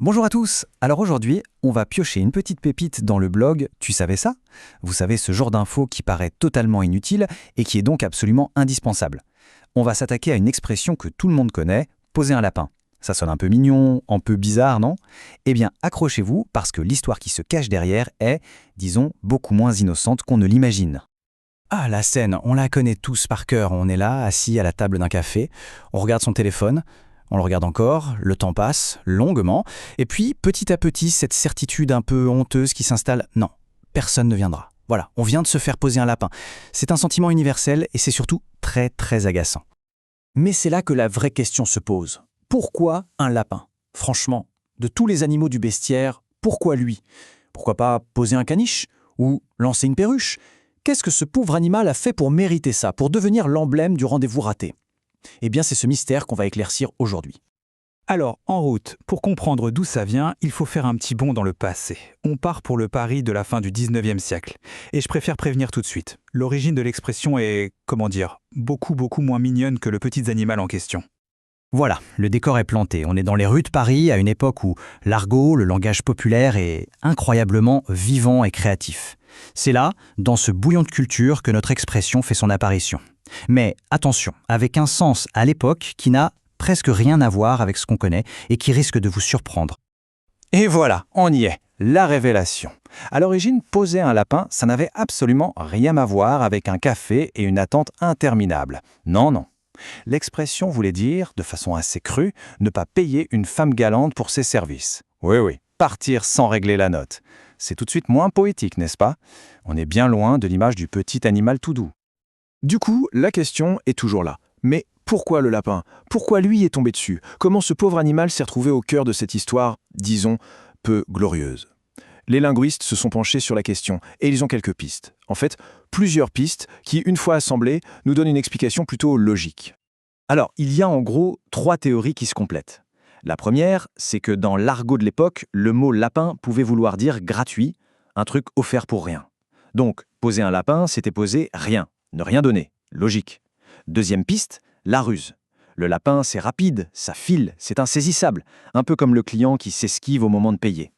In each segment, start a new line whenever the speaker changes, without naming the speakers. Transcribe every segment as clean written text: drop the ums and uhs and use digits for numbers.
Bonjour à tous. Alors aujourd'hui, on va piocher une petite pépite dans le blog Tu savais ça? Vous savez, ce genre d'info qui paraît totalement inutile et qui est donc absolument indispensable. On va s'attaquer à une expression que tout le monde connaît, poser un lapin. Ça sonne un peu mignon, un peu bizarre, non? Eh bien, accrochez-vous parce que l'histoire qui se cache derrière est, disons, beaucoup moins innocente qu'on ne l'imagine. Ah, la scène, on la connaît tous par cœur. On est là, assis à la table d'un café, on regarde son téléphone. On le regarde encore, le temps passe, longuement, et puis petit à petit, cette certitude un peu honteuse qui s'installe, non, personne ne viendra. Voilà, on vient de se faire poser un lapin. C'est un sentiment universel et c'est surtout très très agaçant. Mais c'est là que la vraie question se pose. Pourquoi un lapin? Franchement, de tous les animaux du bestiaire, pourquoi lui? Pourquoi pas poser un caniche? Ou lancer une perruche? Qu'est-ce que ce pauvre animal a fait pour mériter ça, pour devenir l'emblème du rendez-vous raté? Eh bien, c'est ce mystère qu'on va éclaircir aujourd'hui.
Alors, en route, pour comprendre d'où ça vient, il faut faire un petit bond dans le passé. On part pour le Paris de la fin du 19e siècle. Et je préfère prévenir tout de suite. L'origine de l'expression est, beaucoup moins mignonne que le petit animal en question.
Voilà, le décor est planté. On est dans les rues de Paris à une époque où l'argot, le langage populaire est incroyablement vivant et créatif. C'est là, dans ce bouillon de culture, que notre expression fait son apparition. Mais attention, avec un sens à l'époque qui n'a presque rien à voir avec ce qu'on connaît et qui risque de vous surprendre.
Et voilà, on y est, la révélation. À l'origine, poser un lapin, ça n'avait absolument rien à voir avec un café et une attente interminable. Non. L'expression voulait dire, de façon assez crue, ne pas payer une femme galante pour ses services. Oui, partir sans régler la note. C'est tout de suite moins poétique, n'est-ce pas? On est bien loin de l'image du petit animal tout doux.
Du coup, la question est toujours là. Mais pourquoi le lapin? Pourquoi lui est tombé dessus? Comment ce pauvre animal s'est retrouvé au cœur de cette histoire, disons, peu glorieuse? Les linguistes se sont penchés sur la question et ils ont quelques pistes. En fait, plusieurs pistes qui, une fois assemblées, nous donnent une explication plutôt logique.
Alors, il y a en gros 3 théories qui se complètent. La première, c'est que dans l'argot de l'époque, le mot lapin pouvait vouloir dire gratuit, un truc offert pour rien. Donc, poser un lapin, c'était poser rien. Ne rien donner, logique. Deuxième piste, la ruse. Le lapin, c'est rapide, ça file, c'est insaisissable, un peu comme le client qui s'esquive au moment de payer.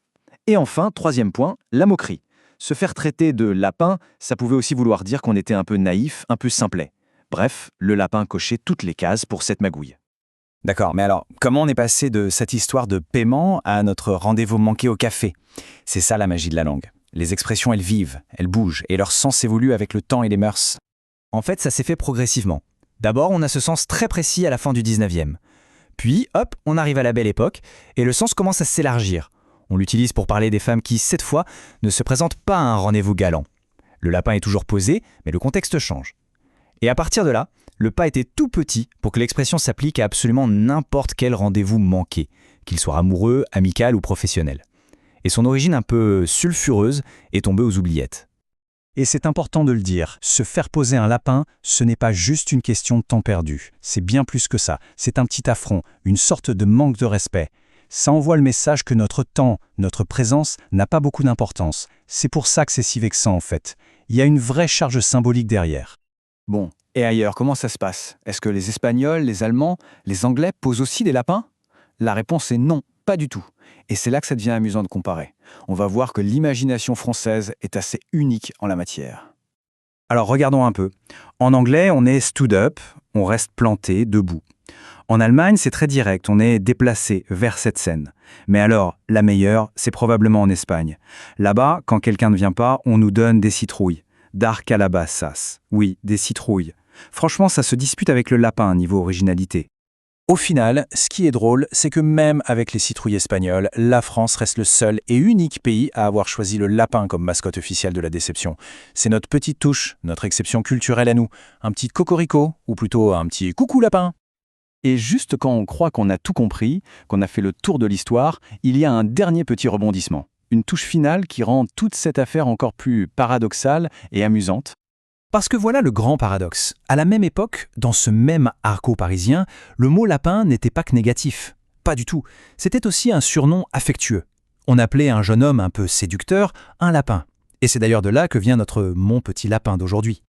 Et enfin, troisième point, la moquerie. Se faire traiter de lapin, ça pouvait aussi vouloir dire qu'on était un peu naïf, un peu simplet. Bref, le lapin cochait toutes les cases pour cette magouille.
D'accord, mais alors, comment on est passé de cette histoire de paiement à notre rendez-vous manqué au café? C'est ça la magie de la langue. Les expressions, elles vivent, elles bougent, et leur sens évolue avec le temps et les mœurs. En fait, ça s'est fait progressivement. D'abord, on a ce sens très précis à la fin du 19e. Puis, hop, on arrive à la Belle Époque, et le sens commence à s'élargir. On l'utilise pour parler des femmes qui, cette fois, ne se présentent pas à un rendez-vous galant. Le lapin est toujours posé, mais le contexte change. Et à partir de là, le pas était tout petit pour que l'expression s'applique à absolument n'importe quel rendez-vous manqué, qu'il soit amoureux, amical ou professionnel. Et son origine un peu sulfureuse est tombée aux oubliettes.
Et c'est important de le dire, se faire poser un lapin, ce n'est pas juste une question de temps perdu. C'est bien plus que ça. C'est un petit affront, une sorte de manque de respect. Ça envoie le message que notre temps, notre présence n'a pas beaucoup d'importance. C'est pour ça que c'est si vexant en fait. Il y a une vraie charge symbolique derrière.
Bon, et ailleurs, comment ça se passe? Est-ce que les Espagnols, les Allemands, les Anglais posent aussi des lapins? La réponse est non, pas du tout. Et c'est là que ça devient amusant de comparer. On va voir que l'imagination française est assez unique en la matière.
Alors regardons un peu. En anglais, on est stood up, on reste planté, debout. En Allemagne, c'est très direct, on est déplacé vers cette scène. Mais alors, la meilleure, c'est probablement en Espagne. Là-bas, quand quelqu'un ne vient pas, on nous donne des citrouilles. Dar calabazas. Oui, des citrouilles. Franchement, ça se dispute avec le lapin niveau originalité. Au final, ce qui est drôle, c'est que même avec les citrouilles espagnoles, la France reste le seul et unique pays à avoir choisi le lapin comme mascotte officielle de la déception. C'est notre petite touche, notre exception culturelle à nous. Un petit cocorico, ou plutôt un petit coucou lapin. Et juste quand on croit qu'on a tout compris, qu'on a fait le tour de l'histoire, il y a un dernier petit rebondissement. Une touche finale qui rend toute cette affaire encore plus paradoxale et amusante.
Parce que voilà le grand paradoxe. À la même époque, dans ce même argot parisien, le mot lapin n'était pas que négatif. Pas du tout. C'était aussi un surnom affectueux. On appelait un jeune homme un peu séducteur un lapin. Et c'est d'ailleurs de là que vient notre « mon petit lapin » d'aujourd'hui.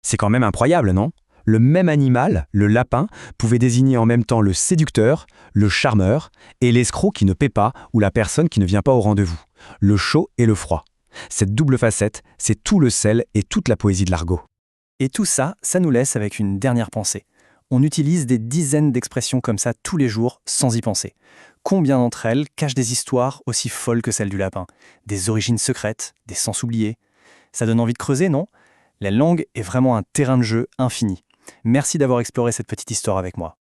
C'est quand même incroyable, non? Le même animal, le lapin, pouvait désigner en même temps le séducteur, le charmeur, et l'escroc qui ne paie pas ou la personne qui ne vient pas au rendez-vous, le chaud et le froid. Cette double facette, c'est tout le sel et toute la poésie de l'argot.
Et tout ça, ça nous laisse avec une dernière pensée. On utilise des dizaines d'expressions comme ça tous les jours sans y penser. Combien d'entre elles cachent des histoires aussi folles que celle du lapin? Des origines secrètes, des sens oubliés. Ça donne envie de creuser, non? La langue est vraiment un terrain de jeu infini. Merci d'avoir exploré cette petite histoire avec moi.